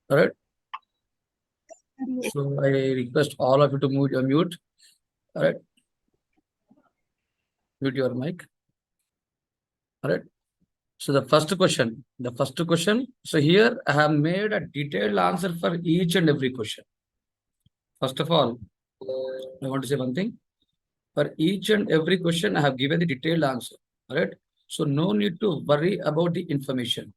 All right. So I request all of you to mute. All right. Mute your mic. All right. So the first question. So here I have made a detailed answer for each and every question. First of all, I want to say one thing. For each and every question, I have given the detailed answer. All right. So no need to worry about the information.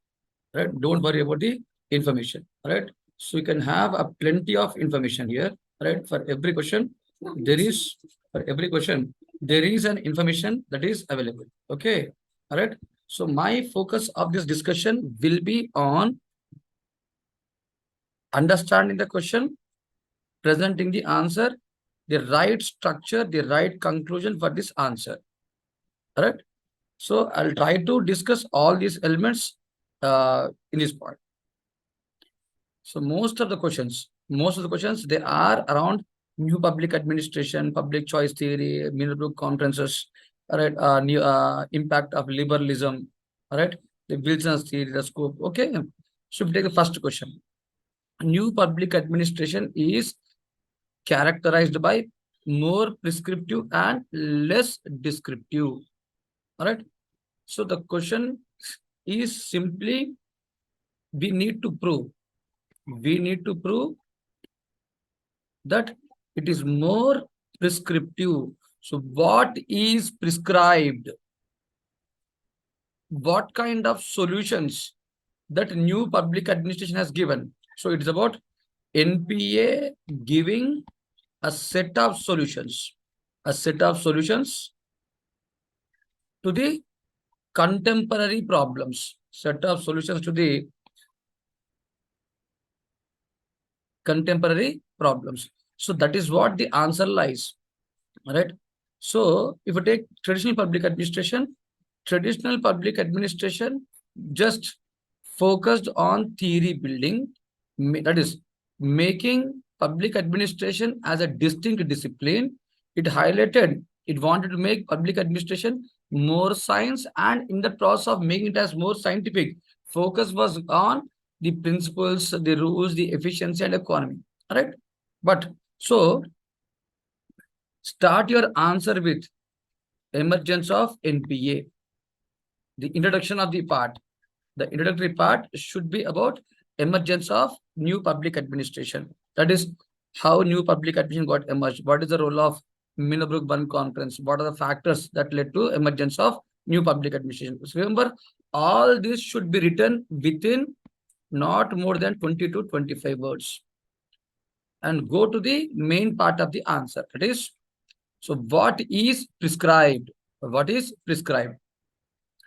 Right. Don't worry about the information. All right. So you can have a plenty of information here. Right. For every question, there is for every question there is an information that is available. Okay. All right. So my focus of this discussion will be on understanding the question, presenting the answer, the right structure, the right conclusion for this answer. All right. So I'll try to discuss all these elements in this part. So most of the questions, they are around new public administration, public choice theory, Middlebrook conferences, all right, new impact of liberalism, all right, the Wilson's theory, the scope. Okay. So we take the first question. New public administration is characterized by more prescriptive and less descriptive. All right. So the question is simply we need to prove we need to prove that it is more prescriptive. So what is prescribed? What kind of solutions that new public administration has given? So it is about NPA giving a set of solutions, a set of solutions to the contemporary problems, set of solutions to the contemporary problems. So that is what the answer lies. All right. So if you take traditional public administration just focused on theory building, that is making public administration as a distinct discipline. It wanted to make public administration more science, and in the process of making it as more scientific, focus was on the principles, the rules, the efficiency and economy. All right. But so start your answer with emergence of NPA. The introduction of the part. The introductory part should be about emergence of new public administration. That is how new public administration got emerged. What is the role of Middlebrook One Conference? What are the factors that led to emergence of new public administration? So remember, all this should be written within not more than 20 to 25 words. And go to the main part of the answer. That is, so what is prescribed? What is prescribed?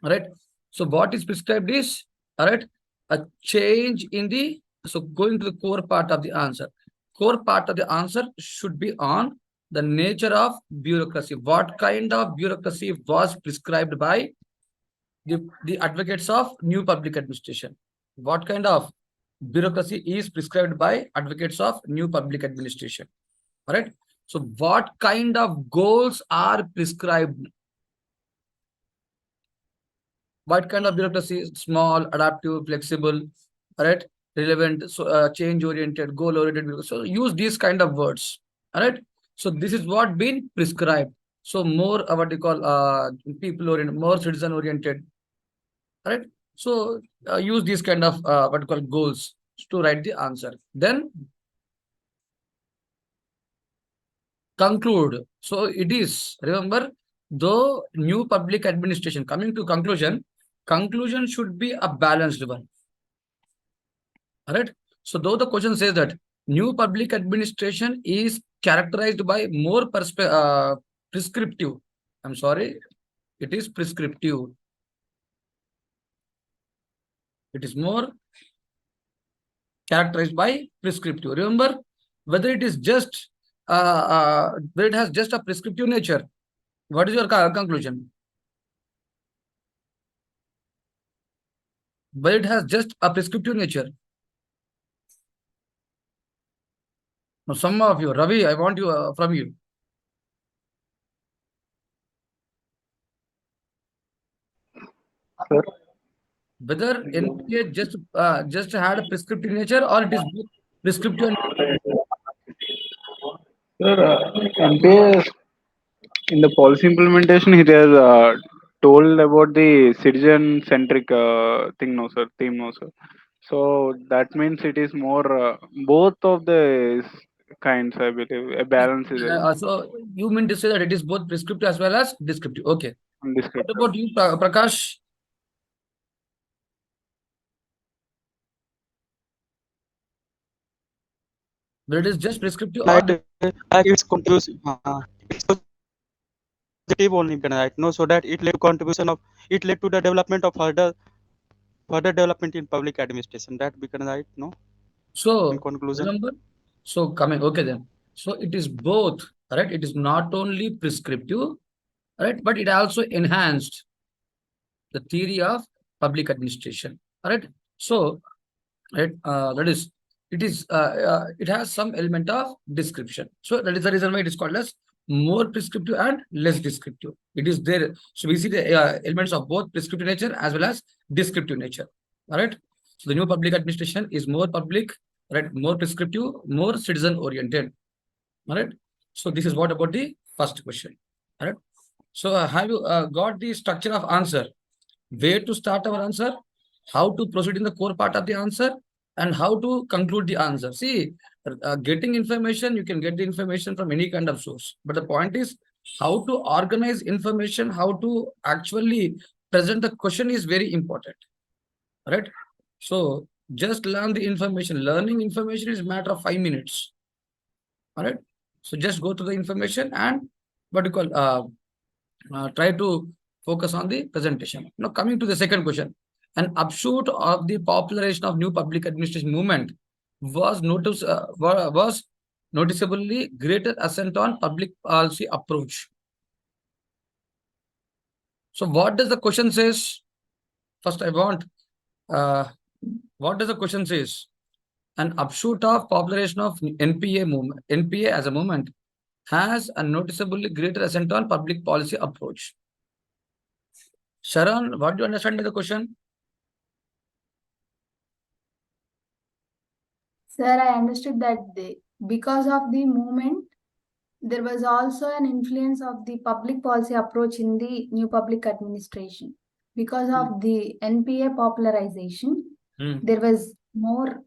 All right. So what is prescribed is, all right, a change in the, so going to the core part of the answer. Core part of the answer should be on the nature of bureaucracy. What kind of bureaucracy was prescribed by the advocates of new public administration? What kind of bureaucracy is prescribed by advocates of new public administration? All right. So what kind of goals are prescribed? What kind of bureaucracy? Small, adaptive, flexible, all right, relevant, so change oriented, goal oriented. So use these kind of words. All right. So this is what been prescribed. So more what you call people oriented, more citizen oriented. All right. So use these kind of what you call goals to write the answer. Then conclude. So it is, remember, though new public administration, coming to conclusion should be a balanced one. All right. So though the question says that new public administration is characterized by more prescriptive. I'm sorry, it is prescriptive. It is more characterized by prescriptive. Remember, whether it is just whether it has just a prescriptive nature. What is your conclusion? Whether it has just a prescriptive nature. Now, some of you, Ravi, I want you from you. Sir, Whether NPA just had a prescriptive nature, or it is both prescriptive and Sir, MPA in the policy implementation, it has told about the citizen-centric thing, no sir, theme, no sir. So that means it is more both of the kinds, I believe. A balance is there. so you mean to say that it is both prescriptive as well as descriptive? Okay. What Descriptive. about you, Prakash? Whether it is just prescriptive or It's positive only, right? No, so that it led to contribution of it led to the development of further development in public administration. That become right, no? so In conclusion, remember, so coming, okay then. So it is both, right? It is not only prescriptive, right? But it also enhanced the theory of public administration, right? So, right, that is, it has some element of description. So that is the reason why it is called as more prescriptive and less descriptive. It is there. So we see the elements of both prescriptive nature as well as descriptive nature. All right. So the new public administration is more public, right? More prescriptive, more citizen oriented. All right. So this is what about the first question. All right. So have you got the structure of answer? Where to start our answer, how to proceed in the core part of the answer, and how to conclude the answer. See, getting information, you can get the information from any kind of source. But the point is how to organize information, how to actually present the question is very important. Right? So just learn the information. Learning information is a matter of 5 minutes. All right. So just go to the information and what you call try to focus on the presentation. Now, coming to the second question, an upshoot of the popularization of new public administration movement was noticeably greater assent on public policy approach. So, what does the question says? First, I want what does the question says? An upshoot of popularization of NPA movement, NPA as a movement has a noticeably greater assent on public policy approach. Sharon, what do you understand by the question? Sir, I understood that because of the movement, there was also an influence of the public policy approach in the new public administration. Because of the NPA popularization, Hmm. there was more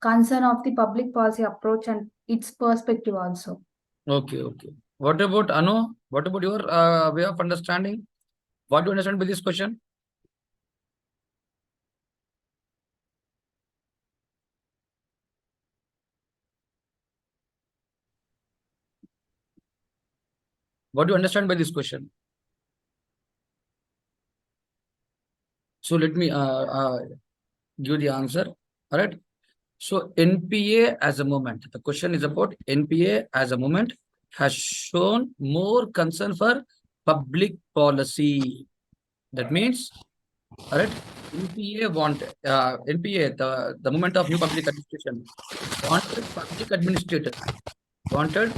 concern of the public policy approach and its perspective also. Okay, okay. What about Anu? What about your way of understanding? What do you understand by this question? What do you understand by this question? So let me give the answer. All right. So NPA as a movement. The question is about NPA as a movement has shown more concern for public policy. That means, all right, NPA the movement of new public administration wanted public administrators wanted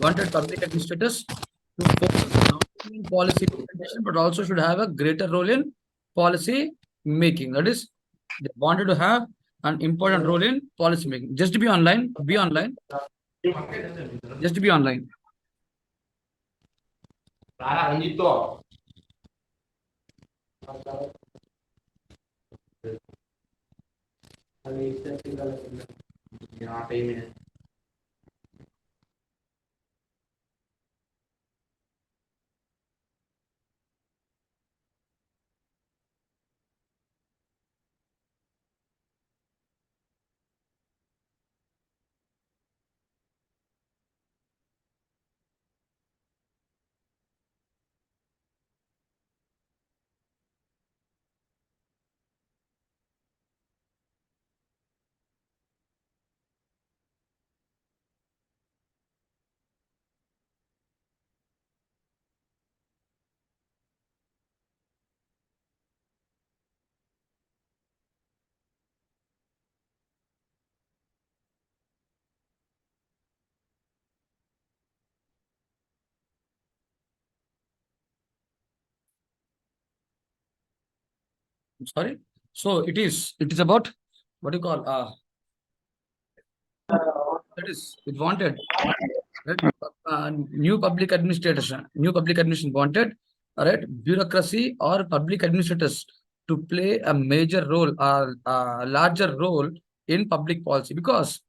wanted public administrators to focus not only in policy implementation but also should have a greater role in policy making. That is, they wanted to have an important role in policy making. Just to be online, just to be online. Sorry. So it is about what do you call that is it wanted, right? New public administration wanted, all right, bureaucracy or public administrators to play a major role or a larger role in public policy because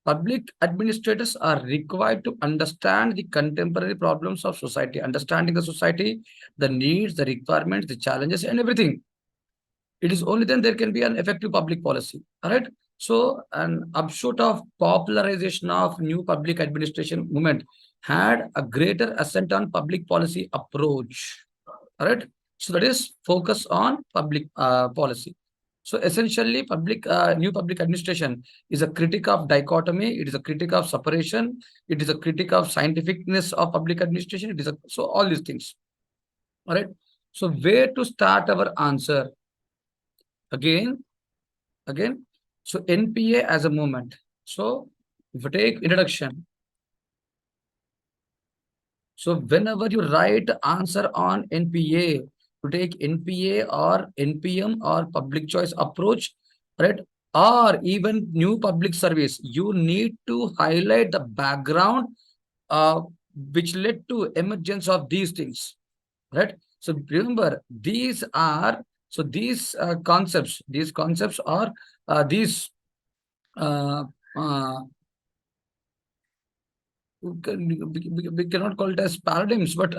public administrators are required to understand the contemporary problems of society, understanding the society, the needs, the requirements, the challenges, and everything. It is only then there can be an effective public policy. All right. So, an upshot of popularization of new public administration movement had a greater assent on public policy approach. All right. So that is focus on public policy. So essentially, new public administration is a critic of dichotomy. It is a critic of separation. It is a critic of scientificness of public administration. It is so all these things. All right. So where to start our answer? Again, so NPA as a movement. So if you take introduction, so whenever you write answer on NPA, you take NPA or NPM or public choice approach, right? Or even new public service, you need to highlight the background uh, which led to emergence of these things, right? So remember, these concepts are these uh, uh, we cannot call it as paradigms, but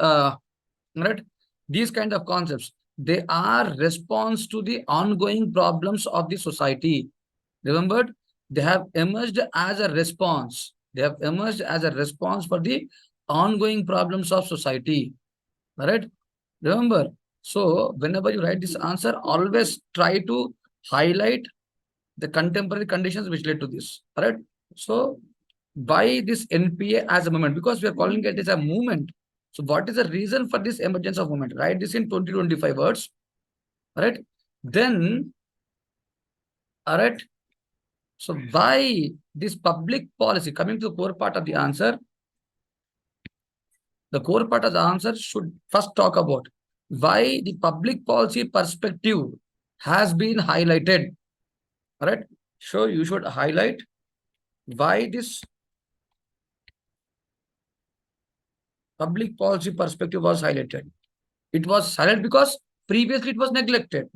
right, these kind of concepts, they are response to the ongoing problems of the society. Remembered, they have emerged as a response. They have emerged as a response for the ongoing problems of society. All right. Remember, so whenever you write this answer, always try to highlight the contemporary conditions which led to this. All right. So why this NPA as a movement? Because we are calling it as a movement. So what is the reason for this emergence of movement? Write this in 20-25 words. All right. Then, all right. So why this public policy? Coming to the core part of the answer, the core part of the answer should first talk about why the public policy perspective has been highlighted. All right. So you should highlight why this public policy perspective was highlighted. It was silent because previously it was neglected.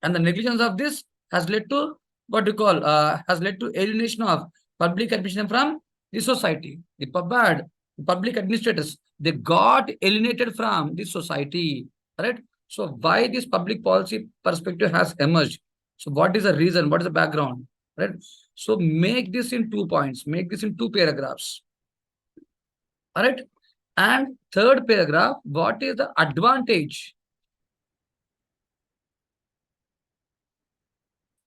And the negligence of this has led to what you call has led to alienation of public administration from the society. The public administrators, they got alienated from the society. Right? So why this public policy perspective has emerged? So what is the reason? What is the background? Right? So make this in 2 points, make this in 2 paragraphs. All right. And third paragraph, what is the advantage?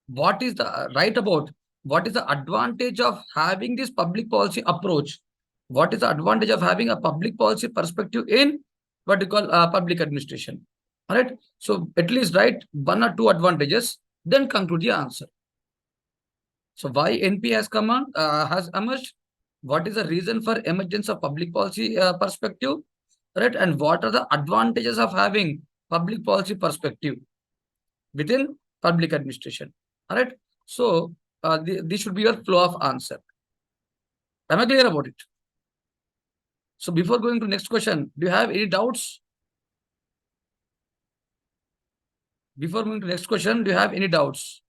What is the right about? What is the advantage of having this public policy approach? What is the advantage of having a public policy perspective in what you call public administration? All right. So at least write 1 or 2 advantages, then conclude the answer. So why NP has emerged? What is the reason for emergence of public policy perspective? Right, and what are the advantages of having public policy perspective within public administration? All right. So this should be your flow of answer. Am I clear about it? So before going to next question, do you have any doubts? Before moving to next question, do you have any doubts?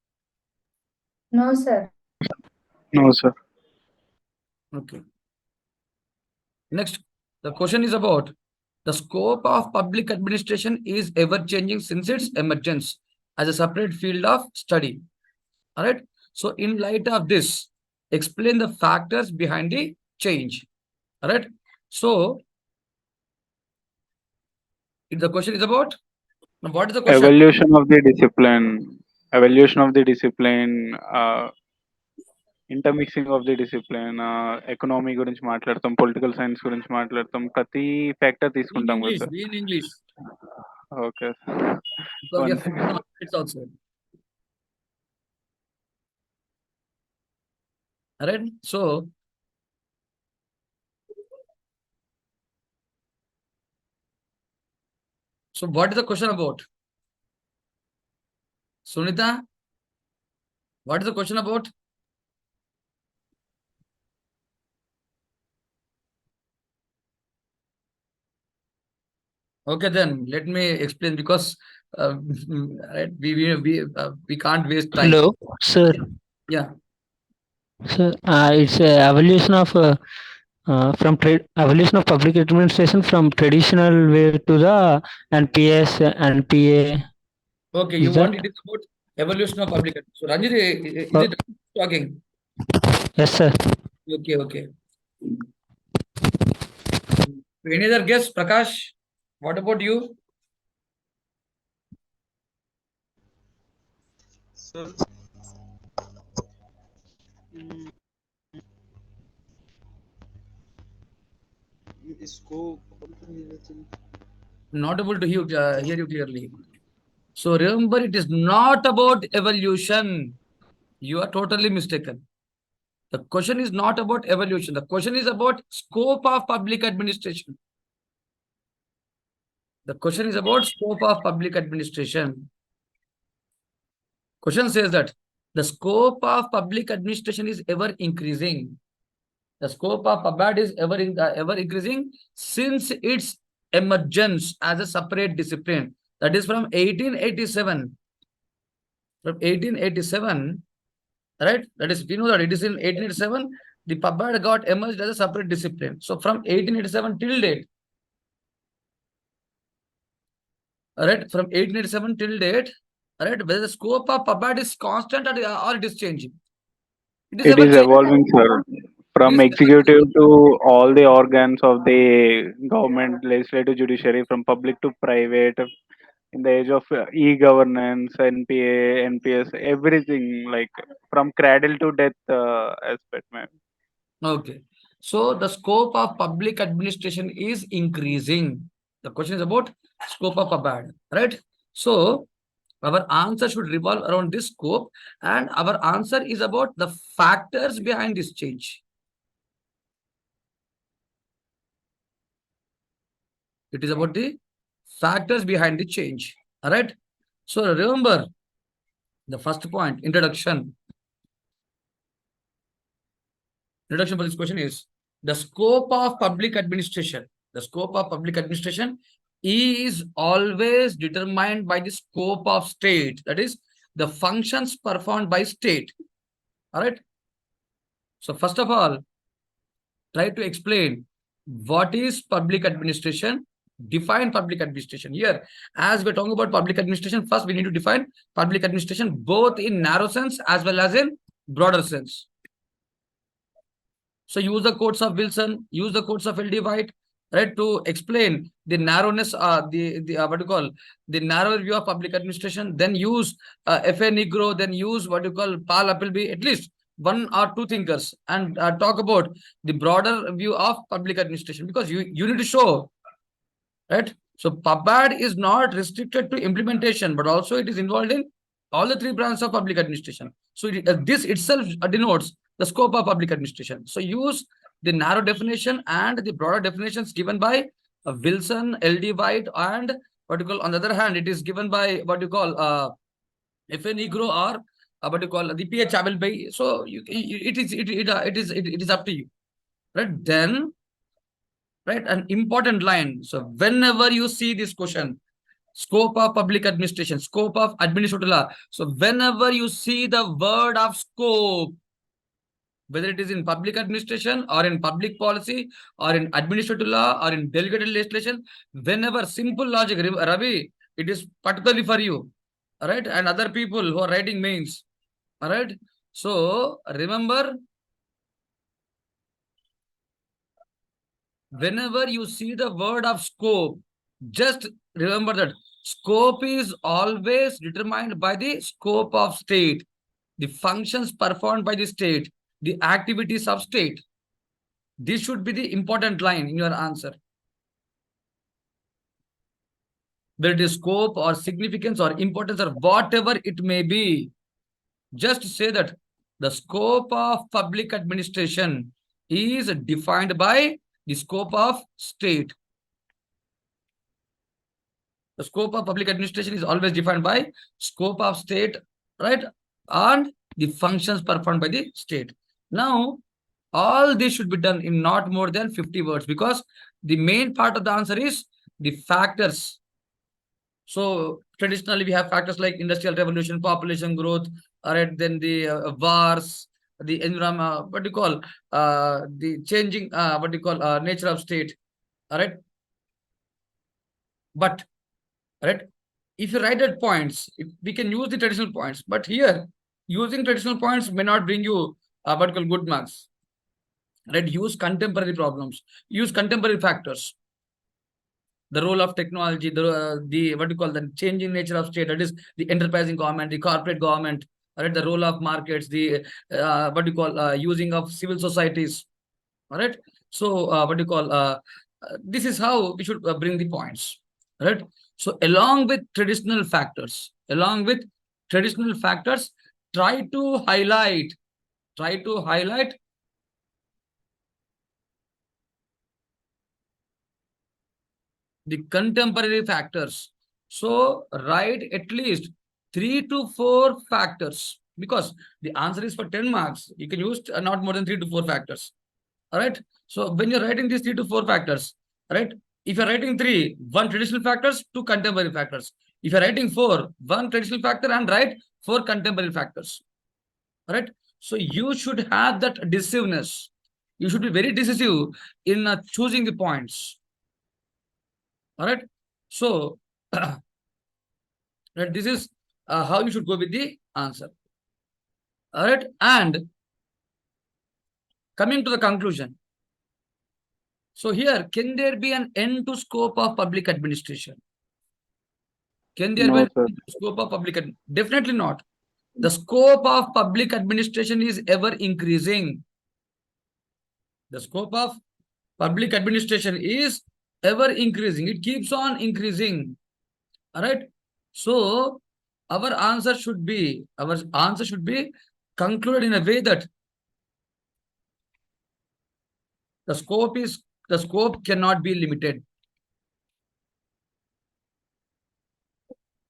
No, sir. No, sir. Okay. Next, the question is about the scope of public administration is ever changing since its emergence as a separate field of study. All right. So in light of this, explain the factors behind the change. All right. So the question is about what is the question? Evolution of the discipline. Evolution of the discipline. Intermixing of the discipline, economy గురించి మాట్లాడతాం, political science గురించి మాట్లాడతాం, ప్రతి factor In తీసుకుంటాం కదా English, sir. be in English. Okay Because we one have some updates also. All right. So what is the question about? Sunita, what is the question about? Okay, then let me explain because right, we can't waste time. Hello, sir. Yeah. Sir, it's a evolution of evolution of public administration from traditional way to the NPS, NPA. Okay, you Is that? want it is about evolution of public. So Ranjit, is Uh, it talking? yes, sir. Okay, okay. Any other guess, Prakash? What about you? So, mm, scope. Not able to hear you clearly. So remember, it is not about evolution. You are totally mistaken. The question is not about evolution. The question is about scope of public administration. The question is about scope of public administration. Question says that the scope of public administration is ever increasing. The scope of PubAd is ever increasing since its emergence as a separate discipline. That is from 1887. From 1887, right? That is, we know that it is in 1887, the PubAd got emerged as a separate discipline. So from 1887 till date, right? From 1887 till date, right? Whether the scope of PubAd is constant or it is changing. It is It ever is changing. evolving, sir. It From is ever executive changing. to all the organs of the government, legislative, judiciary, from public to private, in the age of e-governance, NPA, NPS, everything like from cradle to death aspect, man. Okay. So the scope of public administration is increasing. The question is about scope of PubAd, right? So our answer should revolve around this scope, and our answer is about the factors behind this change. It is about the factors behind the change. All right. So remember the first point, introduction. Introduction for this question is the scope of public administration. The scope of public administration is always determined by the scope of state. That is the functions performed by state. All right. So first of all, try to explain what is public administration. Define public administration. Here, as we're talking about public administration, first we need to define public administration both in narrow sense as well as in broader sense. So use the quotes of Wilson, use the quotes of L.D. White, right, to explain the narrowness, the what you call the narrower view of public administration. Then use F.A. Negro, then use what you call Paul Appleby, at least one or two thinkers, and talk about the broader view of public administration, because you need to show, right? So PubAd is not restricted to implementation, but also it is involved in all the three branches of public administration. So this itself denotes the scope of public administration. So use the narrow definition and the broader definitions given by Wilson, L.D. White, and what you call, on the other hand, it is given by what you call F.A. Negro, or what you call the P.H. Abelbay. So it is up to you, right? Then, right, an important line. So whenever you see this question, scope of public administration, scope of administrative law. So whenever you see the word of scope, whether it is in public administration or in public policy or in administrative law or in delegated legislation, whenever, simple logic, Ravi, it is particularly for you, all right, and other people who are writing mains, all right. So remember, whenever you see the word of scope, just remember that scope is always determined by the scope of state, the functions performed by the state, the activities of state. This should be the important line in your answer. Whether it is scope or significance or importance or whatever it may be, just say that the scope of public administration is defined by the scope of state. The scope of public administration is always defined by scope of state, right? And the functions performed by the state. Now, all this should be done in not more than 50 words, because the main part of the answer is the factors. So traditionally we have factors like industrial revolution, population growth, all right, then the wars, the environment, what do you call, the changing, what do you call, nature of state, all right. But, right, if you write at points, we can use the traditional points, but here using traditional points may not bring you what you call good marks, right? Use contemporary problems, use contemporary factors, the role of technology, the what do you call, the changing nature of state, that is the enterprising government, the corporate government, right? The role of markets, the what do you call, using of civil societies, all right. So what do you call, this is how we should bring the points, right? So along with traditional factors, try to highlight, try to highlight the contemporary factors. So write at least 3 to 4 factors, because the answer is for 10 marks. You can use not more than 3 to 4 factors. All right. So when you're writing these 3 to 4 factors, right? If you're writing three, one traditional factors, two contemporary factors. If you're writing four, one traditional factor and write four contemporary factors. All right. So you should have that decisiveness. You should be very decisive in choosing the points. All right. So right, this is how you should go with the answer. All right. And coming to the conclusion. So here, can there be an end to scope of public administration? Can there be No, an sir. end to scope of public? Definitely not. The scope of public administration is ever increasing. The scope of public administration is ever increasing. It keeps on increasing. All right. So our answer should be concluded in a way that the scope cannot be limited.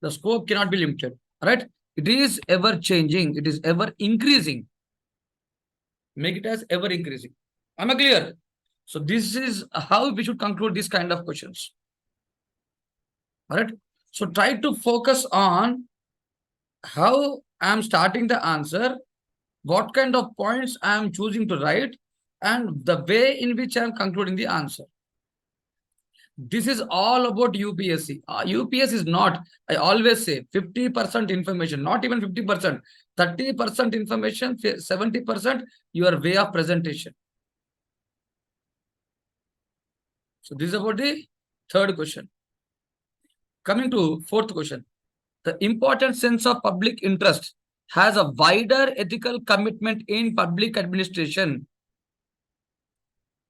The scope cannot be limited. Right? It is ever changing. It is ever increasing. Make it as ever increasing. Am I clear? So this is how we should conclude this kind of questions. All right. So try to focus on how I'm starting the answer, what kind of points I'm choosing to write, and the way in which I'm concluding the answer. This is all about UPSC. UPS is not, I always say, 50% information, not even 50%, 30% information, 70% your way of presentation. So this is about the third question. Coming to fourth question. The important sense of public interest has a wider ethical commitment in public administration.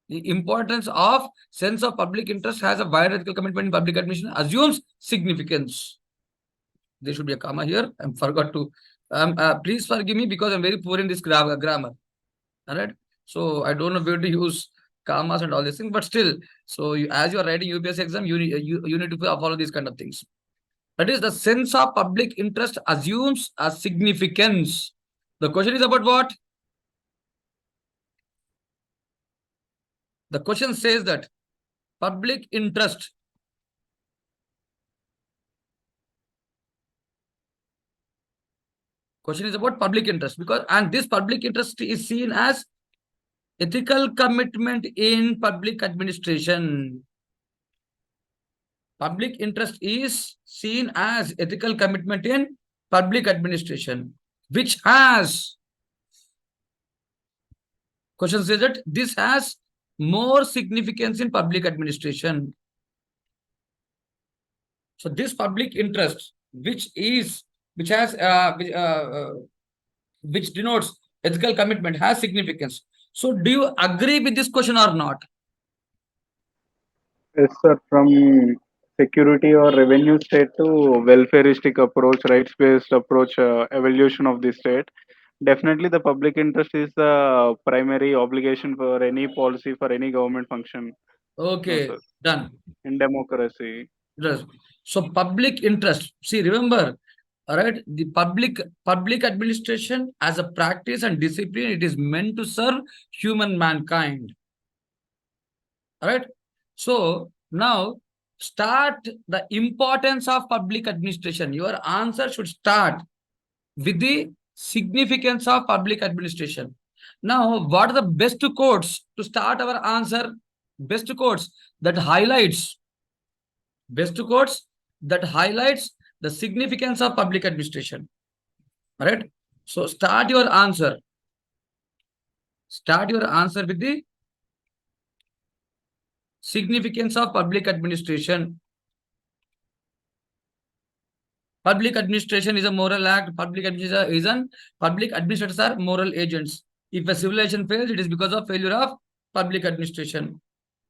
The importance of sense of public interest has a wider ethical commitment in public administration assumes significance. There should be a comma here. I forgot to. Please forgive me because I'm very poor in this grammar. All right. So I don't know where to use commas and all these things, but still, so as you are writing UPSC exam, you need to follow these kind of things. That is, the sense of public interest assumes a significance. The question is about what? The question says that public interest question is about public interest, because and this public interest is seen as ethical commitment in public administration. Public interest is seen as ethical commitment in public administration, which has, question says that this has more significance in public administration. So this public interest, which denotes ethical commitment, has significance. So do you agree with this question or not? Yes, sir. From security or revenue state to welfareistic approach, rights-based approach, evolution of the state. Definitely, the public interest is the primary obligation for any policy for any government function. No, Okay, sir. done. In democracy. Yes. So public interest. See, remember, all right, the public administration as a practice and discipline, it is meant to serve human mankind. All right. So now start the importance of public administration. Your answer should start with the significance of public administration. Now, what are the best quotes to start our answer? Best quotes that highlights best quotes that highlights the significance of public administration. All right. So start your answer. Start your answer with the significance of public administration. Public administration is a moral act. Public administration is an public administrators are moral agents. If a civilization fails, it is because of failure of public administration.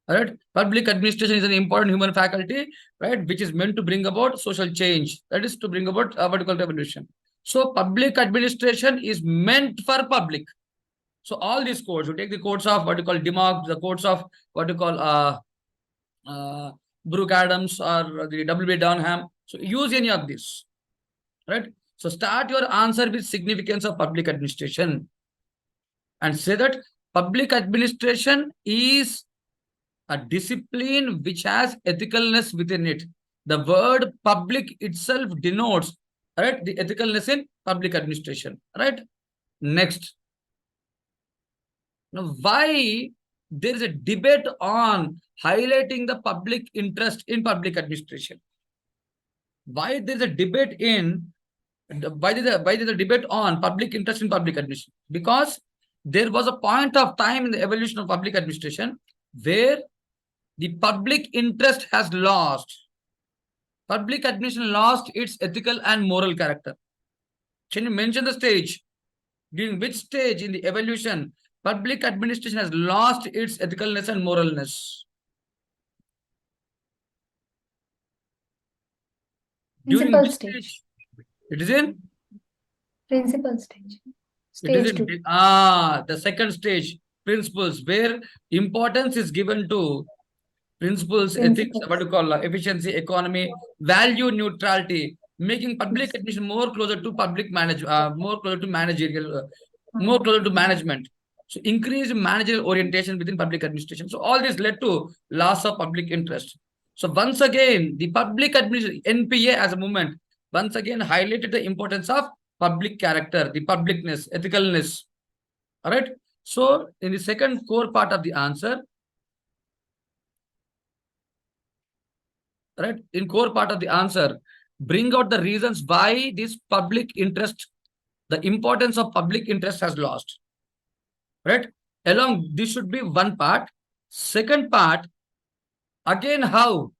All right. Public administration is an important human faculty, right, which is meant to bring about social change. That is to bring about a vertical revolution. So public administration is meant for public. So all these codes, you take the codes of what you call Demog, the codes of what you call Brooke Adams or the W.B. Dunham. So use any of these, right? So start your answer with significance of public administration and say that public administration is a discipline which has ethicalness within it. The word public itself denotes, right, the ethicalness in public administration, right? Next. Now, why there is a debate on highlighting the public interest in public administration? Why there is a debate in why there is a debate on public interest in public administration? Because there was a point of time in the evolution of public administration where the public interest has lost. Public administration lost its ethical and moral character. Can you mention the stage? During which stage in the evolution public administration has lost its ethicalness and moralness? During Principal which stage. stage? It is in? Principal stage. It is Stage in 2. the second stage, principles, where importance is given to principles, ethics, Principles. what do you call efficiency, economy, value neutrality, making public Yes. administration more closer to public manage, more closer to managerial, more Uh, closer to management. So increased managerial orientation within public administration. So all this led to loss of public interest. So once again, the public administration, NPA as a movement, once again highlighted the importance of public character, the publicness, ethicalness. All right. So in the second core part of the answer, right, in core part of the answer, bring out the reasons why this public interest, the importance of public interest has lost, right? Along this should be one part. Second part, again how,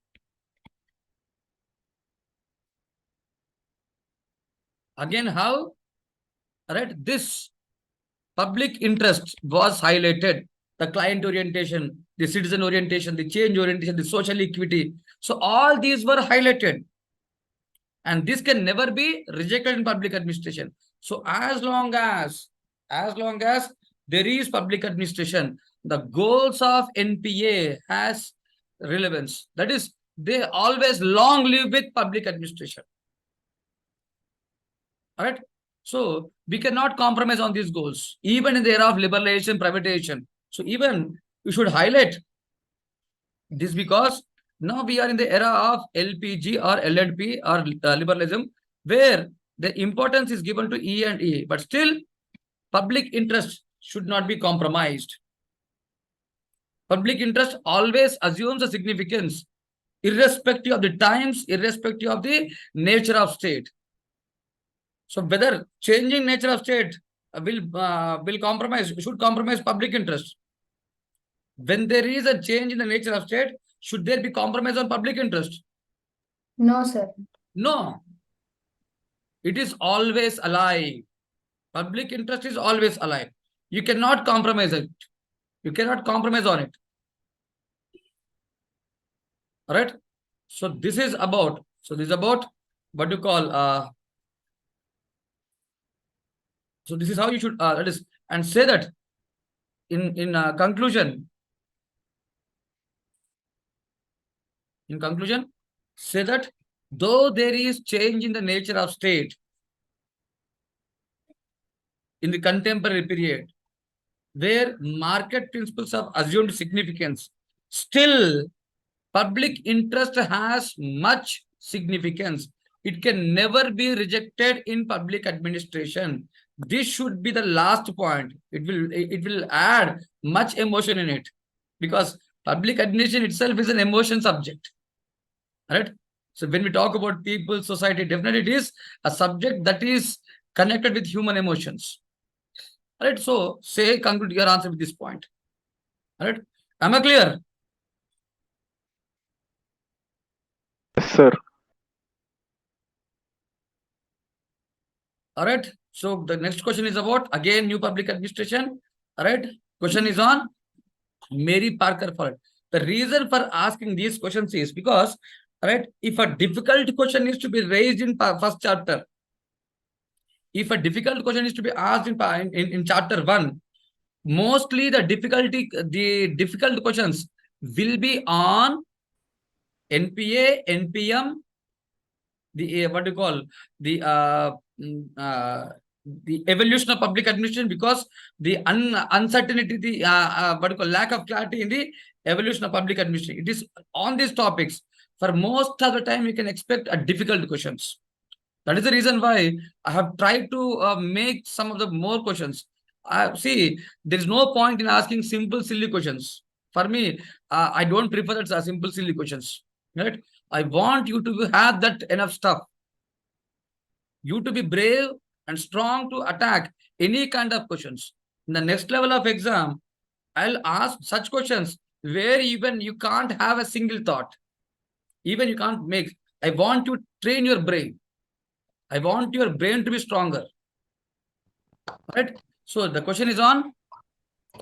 right, this public interest was highlighted, the client orientation, the citizen orientation, the change orientation, the social equity. So all these were highlighted. And this can never be rejected in public administration. So as long as there is public administration, the goals of NPA has relevance. That is, they always long live with public administration. All right. So we cannot compromise on these goals, even in the era of liberalization, privatization. So even we should highlight this because now we are in the era of LPG or LNP or liberalism, where the importance is given to E and E, but still public interest should not be compromised. Public interest always assumes a significance, irrespective of the times, irrespective of the nature of state. So whether changing nature of state will compromise, should compromise public interest. When there is a change in the nature of state, should there be compromise on public interest? No, sir. No. It is always alive. Public interest is always alive. You cannot compromise it. You cannot compromise on it. All right. So this is about. So this is about what you call. So this is how you should. That is, and say that in conclusion. In conclusion, say that though there is change in the nature of state in the contemporary period, where market principles have assumed significance, still public interest has much significance. It can never be rejected in public administration. This should be the last point. It will add much emotion in it, because public administration itself is an emotion subject. Right? So when we talk about people, society, definitely it is a subject that is connected with human emotions. Right? So say conclude your answer with this point. Right? Am I clear? Yes, sir. All right. So the next question is about again new public administration. All right. Question is on Mary Parker Follett. The reason for asking these questions is because, all right, if a difficult question is to be raised in first chapter, if a difficult question is to be asked in chapter 1, mostly the difficult questions will be on NPA, NPM, the what do you call the mm, uh, the evolution of public administration, because the uncertainty, the what do you call lack of clarity in the evolution of public administration. It is on these topics. For most of the time, you can expect a difficult questions. That is the reason why I have tried to make some of the more questions. See, there is no point in asking simple, silly questions. For me, I don't prefer that simple, silly questions. Right? I want you to have that enough stuff. You to be brave and strong to attack any kind of questions. In the next level of exam, I'll ask such questions where even you can't have a single thought. Even you can't make. I want to train your brain. I want your brain to be stronger. Right? So the question is on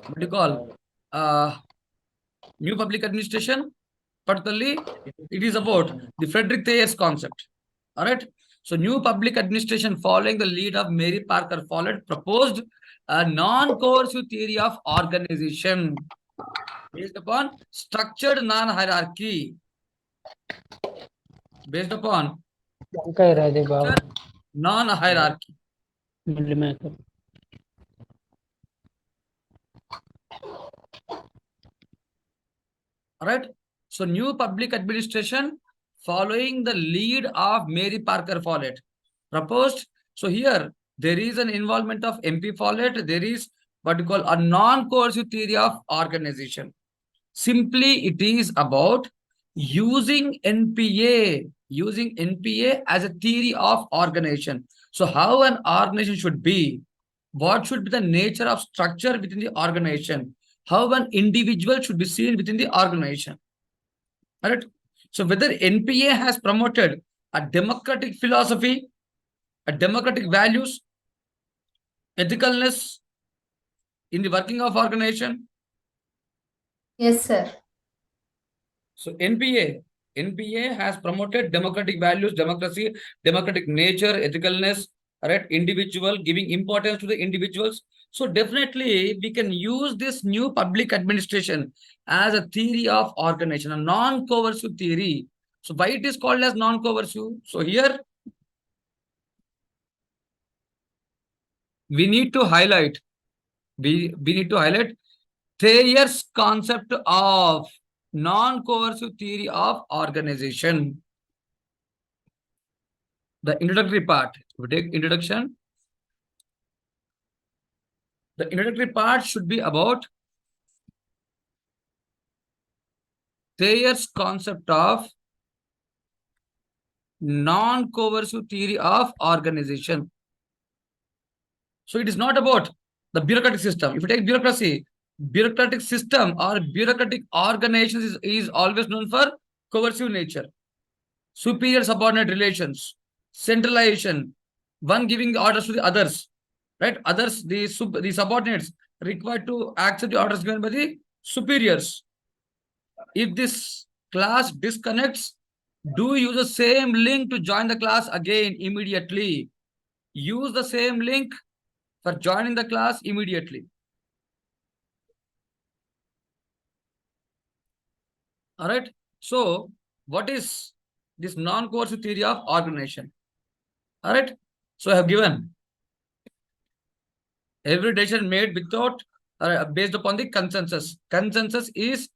what do you call new public administration. Particularly, it is about the Frederick Thayer's concept. All right. So new public administration, following the lead of Mary Parker Follett, proposed a non-coercive theory of organization based upon structured non-hierarchy. Based upon వంకాయ రాదే బాబు structured non-hierarchy. Milli maker All right. So new public administration following the lead of Mary Parker Follett proposed. So here there is an involvement of MP Follett. There is what you call a non-coercive theory of organization. Simply, it is about using NPA as a theory of organization. So how an organization should be, what should be the nature of structure within the organization, how an individual should be seen within the organization. All right. So whether NPA has promoted a democratic philosophy, a democratic values, ethicalness in the working of organization. Yes, sir. So NPA has promoted democratic values, democracy, democratic nature, ethicalness, right? Individual, giving importance to the individuals. So definitely we can use this new public administration as a theory of organization, a non-coercive theory. So why it is called as non-coercive? So here we need to highlight, we need to highlight Thayer's concept of non-coercive theory of organization. The introductory part, we take introduction. The introductory part should be about Thayer's concept of non-coercive theory of organization. So it is not about the bureaucratic system. If you take bureaucracy, bureaucratic system or bureaucratic organizations is always known for coercive nature, superior subordinate relations, centralization, one giving the orders to the others, right? Others, the subordinates required to accept the orders given by the superiors. If this class disconnects, do use the same link to join the class again immediately. Use the same link for joining the class immediately. All right. So what is this non-coercive theory of organization. All right. So I have given every decision made without based upon the consensus. Consensus is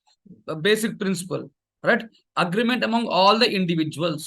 a basic principle, right? Agreement among all the individuals.